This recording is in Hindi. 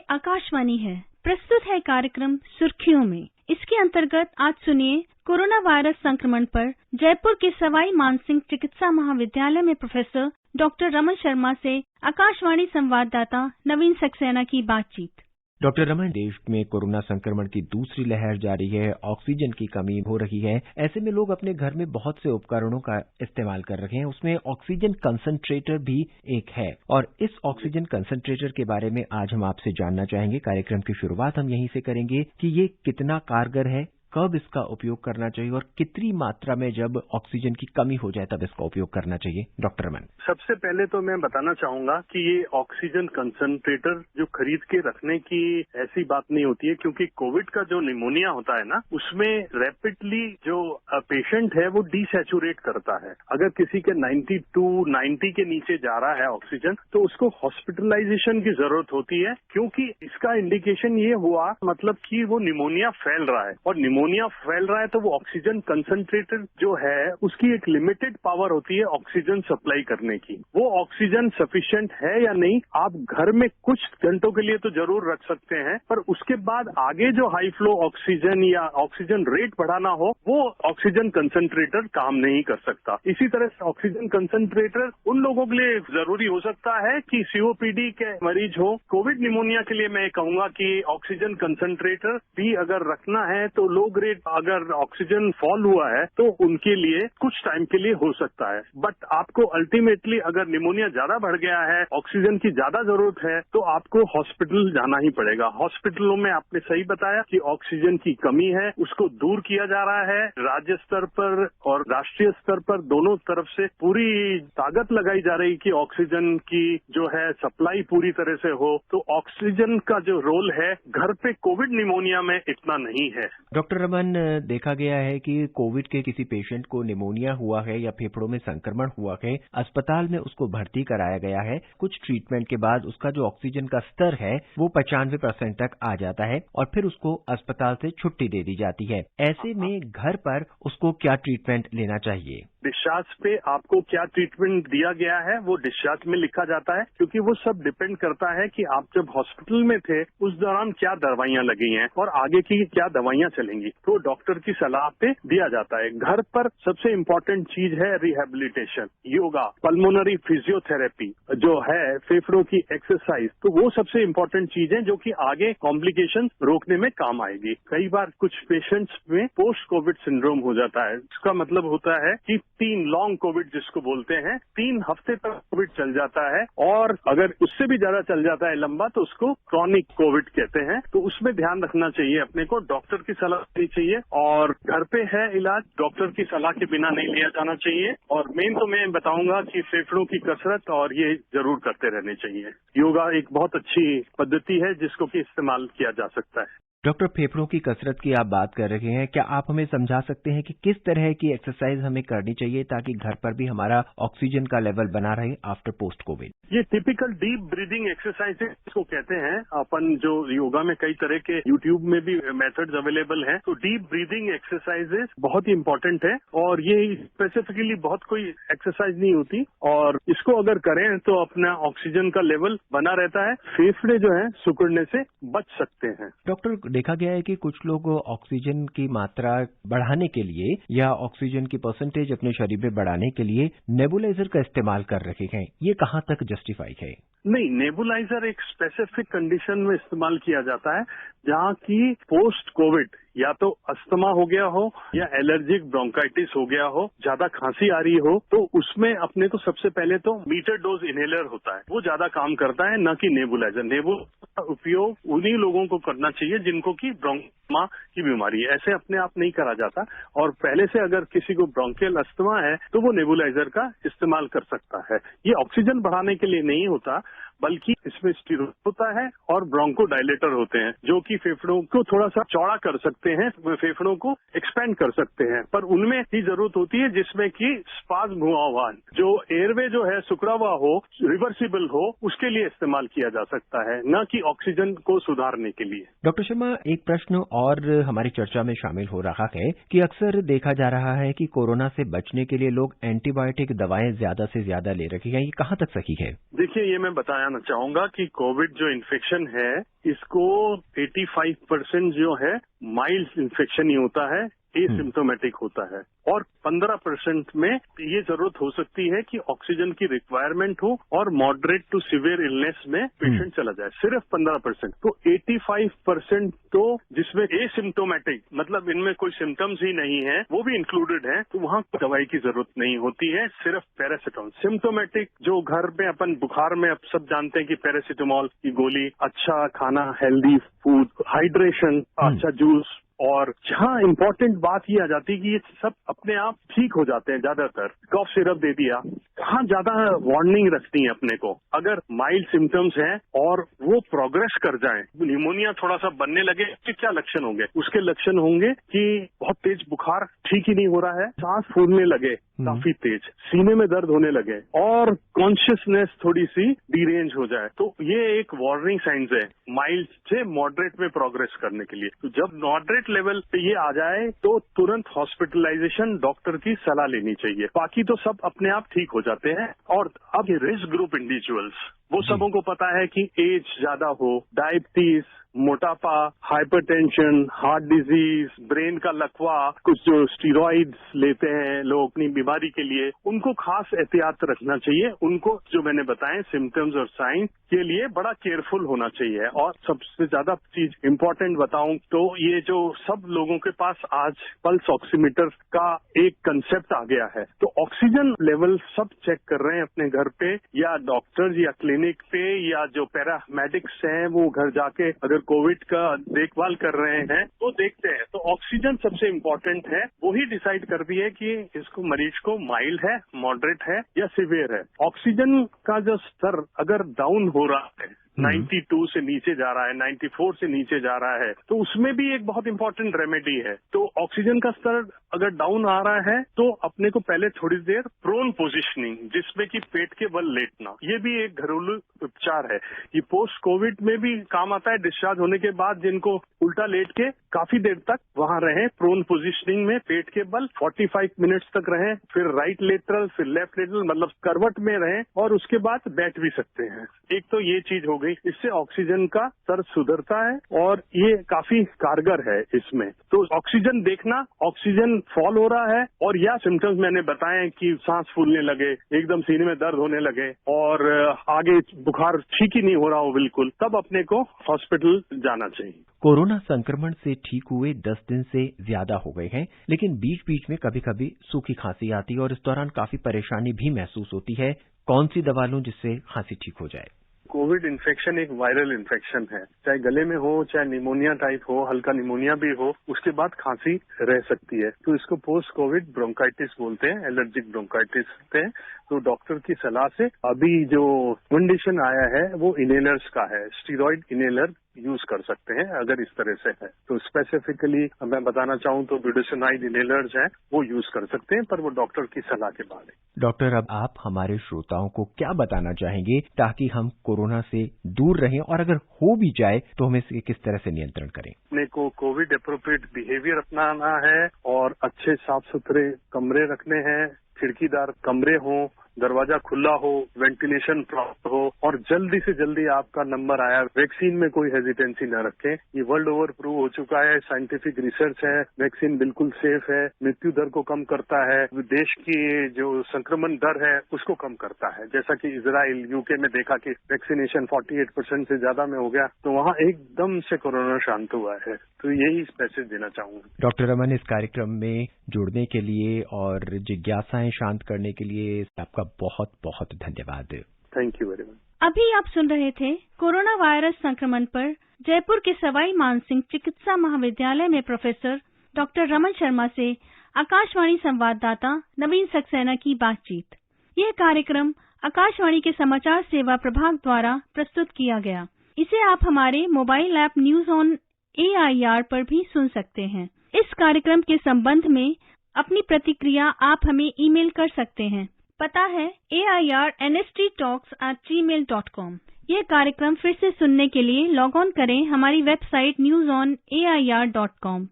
आकाशवाणी है। प्रस्तुत है कार्यक्रम सुर्खियों में। इसके अंतर्गत आज सुनिए कोरोना वायरस संक्रमण पर जयपुर के सवाई मानसिंह चिकित्सा महाविद्यालय में प्रोफेसर डॉक्टर रमन शर्मा से आकाशवाणी संवाददाता नवीन सक्सेना की बातचीत। डॉक्टर रमन, देश में कोरोना संक्रमण की दूसरी लहर जारी है, ऑक्सीजन की कमी हो रही है। ऐसे में लोग अपने घर में बहुत से उपकरणों का इस्तेमाल कर रहे हैं, उसमें ऑक्सीजन कंसंट्रेटर भी एक है। और इस ऑक्सीजन कंसंट्रेटर के बारे में आज हम आपसे जानना चाहेंगे। कार्यक्रम की शुरुआत हम यहीं से करेंगे कि ये कितना कारगर है, कब इसका उपयोग करना चाहिए और कितनी मात्रा में जब ऑक्सीजन की कमी हो जाए तब इसका उपयोग करना चाहिए। डॉक्टर रमन, सबसे पहले तो मैं बताना चाहूंगा कि ये ऑक्सीजन कंसंट्रेटर जो खरीद के रखने की ऐसी बात नहीं होती है, क्योंकि कोविड का जो निमोनिया होता है ना, उसमें रैपिडली जो पेशेंट है वो डीसैचुरेट करता है। अगर किसी के 90 के नीचे जा रहा है ऑक्सीजन, तो उसको हॉस्पिटलाइजेशन की जरूरत होती है, क्योंकि इसका इंडिकेशन ये हुआ मतलब कि वो निमोनिया फैल रहा है। और निमोनिया फैल रहा है तो वो ऑक्सीजन कंसंट्रेटर जो है उसकी एक लिमिटेड पावर होती है ऑक्सीजन सप्लाई करने की। वो ऑक्सीजन सफिशिएंट है या नहीं, आप घर में कुछ घंटों के लिए तो जरूर रख सकते हैं, पर उसके बाद आगे जो हाई फ्लो ऑक्सीजन या ऑक्सीजन रेट बढ़ाना हो, वो ऑक्सीजन कंसंट्रेटर काम नहीं कर सकता। इसी तरह से ऑक्सीजन कंसंट्रेटर उन लोगों के लिए जरूरी हो सकता है कि सीओपीडी के मरीज हो। कोविड निमोनिया के लिए मैं कहूंगा कि ऑक्सीजन कंसंट्रेटर भी अगर रखना है तो लो ग्रेड अगर ऑक्सीजन फॉल हुआ है तो उनके लिए कुछ टाइम के लिए हो सकता है। बट आपको अल्टीमेटली अगर निमोनिया ज्यादा बढ़ गया है, ऑक्सीजन की ज्यादा जरूरत है, तो आपको हॉस्पिटल जाना ही पड़ेगा। हॉस्पिटलों में आपने सही बताया कि ऑक्सीजन की कमी है, उसको दूर किया जा रहा है। राज्य स्तर पर और राष्ट्रीय स्तर पर दोनों तरफ से पूरी ताकत लगाई जा रही कि ऑक्सीजन की जो है सप्लाई पूरी तरह से हो। तो ऑक्सीजन का जो रोल है घर पे कोविड निमोनिया में इतना नहीं है। डॉक्टर रमन, देखा गया है कि कोविड के किसी पेशेंट को निमोनिया हुआ है या फेफड़ों में संक्रमण हुआ है, अस्पताल में उसको भर्ती कराया गया है। कुछ ट्रीटमेंट के बाद उसका जो ऑक्सीजन का स्तर है वो 95% तक आ जाता है और फिर उसको अस्पताल से छुट्टी दे दी जाती है। ऐसे में घर पर उसको क्या ट्रीटमेंट लेना चाहिए? डिस्चार्ज पे आपको क्या ट्रीटमेंट दिया गया है वो डिस्चार्ज में लिखा जाता है, क्योंकि वो सब डिपेंड करता है कि आप जब हॉस्पिटल में थे उस दौरान क्या दवाइयां लगी हैं और आगे की क्या दवाइयां चलेंगी, तो डॉक्टर की सलाह पे दिया जाता है। घर पर सबसे इम्पोर्टेंट चीज है रिहेबिलिटेशन, योगा, पल्मोनरी फिजियोथेरेपी जो है, फेफड़ों की एक्सरसाइज, तो वो सबसे इम्पोर्टेंट चीज है जो कि आगे कॉम्प्लिकेशन रोकने में काम आएगी। कई बार कुछ पेशेंट्स में पोस्ट कोविड सिंड्रोम हो जाता है। इसका मतलब होता है कि 3 लॉन्ग कोविड जिसको बोलते हैं, 3 हफ्ते तक कोविड चल जाता है, और अगर उससे भी ज्यादा चल जाता है लंबा तो उसको क्रॉनिक कोविड कहते हैं। तो उसमें ध्यान रखना चाहिए अपने को, डॉक्टर की सलाह लेनी चाहिए, और घर पे है इलाज, डॉक्टर की सलाह के बिना नहीं लिया जाना चाहिए। और मेन तो मैं बताऊंगा कि फेफड़ों की कसरत और ये जरूर करते रहने चाहिए। योगा एक बहुत अच्छी पद्धति है जिसको कि इस्तेमाल किया जा सकता है। डॉक्टर, फेफड़ों की कसरत की आप बात कर रहे हैं, क्या आप हमें समझा सकते हैं कि किस तरह की एक्सरसाइज हमें करनी चाहिए ताकि घर पर भी हमारा ऑक्सीजन का लेवल बना रहे आफ्टर पोस्ट कोविड? ये टिपिकल डीप ब्रीदिंग एक्सरसाइजेज इसको कहते हैं अपन, जो योगा में कई तरह के यूट्यूब में भी मेथड्स अवेलेबल हैं। तो डीप ब्रीदिंग एक्सरसाइजेज बहुत ही इंपॉर्टेंट है, और ये स्पेसिफिकली बहुत कोई एक्सरसाइज नहीं होती, और इसको अगर करें तो अपना ऑक्सीजन का लेवल बना रहता है, फेफड़े जो है सिकुड़ने से बच सकते हैं। डॉक्टर, देखा गया है कि कुछ लोग ऑक्सीजन की मात्रा बढ़ाने के लिए या ऑक्सीजन की परसेंटेज अपने शरीर में बढ़ाने के लिए नेबुलाइजर का इस्तेमाल कर रहे हैं। ये कहाँ तक जस्टिफाई है? नहीं, नेबुलाइजर एक स्पेसिफिक कंडीशन में इस्तेमाल किया जाता है जहाँ की पोस्ट कोविड या तो अस्थमा हो गया हो या एलर्जिक ब्रोंकाइटिस हो गया हो, ज्यादा खांसी आ रही हो, तो उसमें अपने को सबसे पहले तो मीटर डोज इनहेलर होता है, वो ज्यादा काम करता है, न कि नेबुलाइजर। नेबुलाइजर का उपयोग उन्हीं लोगों को करना चाहिए जिनको की ब्रोंकमा की बीमारी है, ऐसे अपने आप नहीं करा जाता। और पहले से अगर किसी को ब्रोंकियल अस्थमा है तो वो नेबुलाइजर का इस्तेमाल कर सकता है। ये ऑक्सीजन बढ़ाने के लिए नहीं होता, बल्कि इसमें स्टीरोड होता है और ब्रोंकोडायलेटर होते हैं जो कि फेफड़ों को थोड़ा सा चौड़ा कर सकते हैं, फेफड़ों को एक्सपेंड कर सकते हैं, पर उनमें ही जरूरत होती है जिसमें कि स्पाज्म हुआ हुआ जो एयरवे जो है सिकुड़ा हुआ हो, रिवर्सिबल हो, उसके लिए इस्तेमाल किया जा सकता है, न कि ऑक्सीजन को सुधारने के लिए। डॉक्टर शर्मा, एक प्रश्न और हमारी चर्चा में शामिल हो रहा है कि अक्सर देखा जा रहा है कि कोरोना से बचने के लिए लोग एंटीबायोटिक दवाएं ज्यादा से ज्यादा ले रहे हैं, ये कहाँ तक सही है? देखिए, ये मैं बताया बताना चाहूंगा कि कोविड जो इन्फेक्शन है इसको 85% जो है माइल्ड इन्फेक्शन ही होता है, एसिम्प्टोमेटिक होता है, और 15% में ये जरूरत हो सकती है कि ऑक्सीजन की रिक्वायरमेंट हो और मॉडरेट टू सीवियर इलनेस में पेशेंट चला जाए, सिर्फ 15%। तो 85% तो जिसमें एसिम्प्टोमेटिक मतलब इनमें कोई सिम्टम्स ही नहीं है वो भी इंक्लूडेड है, तो वहां दवाई की जरूरत नहीं होती है, सिर्फ पैरासिटामोल। सिम्प्टोमेटिक जो घर में अपन बुखार में अब सब जानते हैं कि पैरासिटामोल की गोली, अच्छा खाना, हेल्दी फूड, हाइड्रेशन, अच्छा जूस, और जहां इम्पोर्टेंट बात ये आ जाती है कि ये सब अपने आप ठीक हो जाते हैं ज्यादातर। कफ सिरप दे दिया, कहाँ ज्यादा वार्निंग रखनी है अपने को। अगर माइल्ड सिम्टम्स हैं और वो प्रोग्रेस कर जाए, निमोनिया थोड़ा सा बनने लगे, उसके क्या लक्षण होंगे? उसके लक्षण होंगे कि बहुत तेज बुखार, ठीक ही नहीं हो रहा है, सांस फूलने लगे काफी तेज, सीने में दर्द होने लगे और कॉन्शियसनेस थोड़ी सी डीरेंज हो जाए। तो ये एक वार्निंग साइंस है माइल्ड से मॉडरेट में प्रोग्रेस करने के लिए। तो जब मॉडरेट लेवल पे ये आ जाए तो तुरंत हॉस्पिटलाइजेशन, डॉक्टर की सलाह लेनी चाहिए। बाकी तो सब अपने आप ठीक हो जाते हैं। और अब ये रिस्क ग्रुप इंडिविजुअल्स, वो सबों को पता है कि एज ज्यादा हो, डायबिटीज, मोटापा, हाइपरटेंशन, हार्ट डिजीज, ब्रेन का लकवा, कुछ जो स्टीरॉइड्स लेते हैं लोग अपनी बीमारी के लिए, उनको खास एहतियात रखना चाहिए। उनको जो मैंने बताए सिम्टम्स और साइन के लिए बड़ा केयरफुल होना चाहिए। और सबसे ज्यादा चीज इम्पोर्टेंट बताऊं तो ये जो सब लोगों के पास आज पल्स ऑक्सीमीटर का एक कंसेप्ट आ गया है, तो ऑक्सीजन लेवल सब चेक कर रहे हैं अपने घर पे, या डॉक्टर्स या क्लिनिक पे, या जो पैरामेडिक्स हैं वो घर जाके अगर कोविड का देखभाल कर रहे हैं तो देखते हैं। तो ऑक्सीजन सबसे इम्पोर्टेंट है, वही डिसाइड करती है कि इसको मरीज को माइल्ड है, मॉडरेट है या सीवियर है। ऑक्सीजन का जो स्तर अगर डाउन हो रहा है, 92 से नीचे जा रहा है, 94 से नीचे जा रहा है, तो उसमें भी एक बहुत इंपॉर्टेंट रेमेडी है। तो ऑक्सीजन का स्तर अगर डाउन आ रहा है तो अपने को पहले थोड़ी देर प्रोन पोजिशनिंग, जिसमें कि पेट के बल लेटना, ये भी एक घरेलू उपचार है। ये पोस्ट कोविड में भी काम आता है। डिस्चार्ज होने के बाद जिनको उल्टा लेट के काफी देर तक वहां रहे प्रोन पोजिशनिंग में, पेट के बल 45 मिनट्स तक रहे, फिर राइट लेटरल, फिर लेफ्ट लेटरल, मतलब करवट में रहे, और उसके बाद बैठ भी सकते हैं। एक तो ये चीज हो गई, इससे ऑक्सीजन का स्तर सुधरता है और ये काफी कारगर है इसमें। तो ऑक्सीजन देखना, ऑक्सीजन फॉल हो रहा है और या सिम्टम्स मैंने बताए कि सांस फूलने लगे, एकदम सीने में दर्द होने लगे और आगे बुखार ठीक ही नहीं हो रहा हो बिल्कुल, तब अपने को हॉस्पिटल जाना चाहिए। कोरोना संक्रमण से ठीक हुए 10 दिन से ज्यादा हो गए हैं, लेकिन बीच बीच में कभी कभी सूखी खांसी आती है और इस दौरान काफी परेशानी भी महसूस होती है। कौन सी दवा लूं जिससे खांसी ठीक हो जाए? कोविड इन्फेक्शन एक वायरल इन्फेक्शन है, चाहे गले में हो, चाहे निमोनिया टाइप हो, हल्का निमोनिया भी हो, उसके बाद खांसी रह सकती है। तो इसको पोस्ट कोविड ब्रोंकाइटिस बोलते हैं, एलर्जिक ब्रोंकाइटिस बोलते हैं। तो डॉक्टर की सलाह से अभी जो कंडीशन आया है वो इनहेलर्स का है, स्टीरॉइड इनहेलर यूज कर सकते हैं अगर इस तरह से है तो। स्पेसिफिकली मैं बताना चाहूँ तो ब्यूटेसोनाइड इनहेलर्स हैं, वो यूज कर सकते हैं, पर वो डॉक्टर की सलाह के बाद है। डॉक्टर, अब आप हमारे श्रोताओं को क्या बताना चाहेंगे ताकि हम कोरोना से दूर रहें, और अगर हो भी जाए तो हम इसे किस तरह से नियंत्रण करें? अपने को कोविड एप्रोप्रिएट बिहेवियर अपनाना है और अच्छे साफ सुथरे कमरे रखने हैं, खिड़कीदार कमरे हों, दरवाजा खुला हो, वेंटिलेशन प्रॉपर हो, और जल्दी से जल्दी आपका नंबर आया। वैक्सीन में कोई हेजिटेंसी न रखें, ये वर्ल्ड ओवर प्रूव हो चुका है, साइंटिफिक रिसर्च है, वैक्सीन बिल्कुल सेफ है, मृत्यु दर को कम करता है, देश की जो संक्रमण दर है उसको कम करता है। जैसा कि इजराइल, यूके में देखा कि वैक्सीनेशन 48% से ज्यादा में हो गया, तो वहाँ एकदम से कोरोना शांत हुआ है। तो यही मैसेज देना चाहूंगा। डॉक्टर रमन, इस कार्यक्रम में जुड़ने के लिए और जिज्ञासाएं शांत करने के लिए आपका बहुत बहुत धन्यवाद। Thank you very much. अभी आप सुन रहे थे कोरोना वायरस संक्रमण पर जयपुर के सवाई मानसिंह चिकित्सा महाविद्यालय में प्रोफेसर डॉक्टर रमन शर्मा से आकाशवाणी संवाददाता नवीन सक्सेना की बातचीत। यह कार्यक्रम आकाशवाणी के समाचार सेवा प्रभाग द्वारा प्रस्तुत किया गया। इसे आप हमारे mobile app news on AIR पर भी सुन सकते हैं। इस कार्यक्रम के संबंध में अपनी प्रतिक्रिया आप हमें ईमेल कर सकते हैं। पता है airnsttalks@gmail.com। यह कार्यक्रम फिर से सुनने के लिए लॉग ऑन करें हमारी वेबसाइट newsonair.com।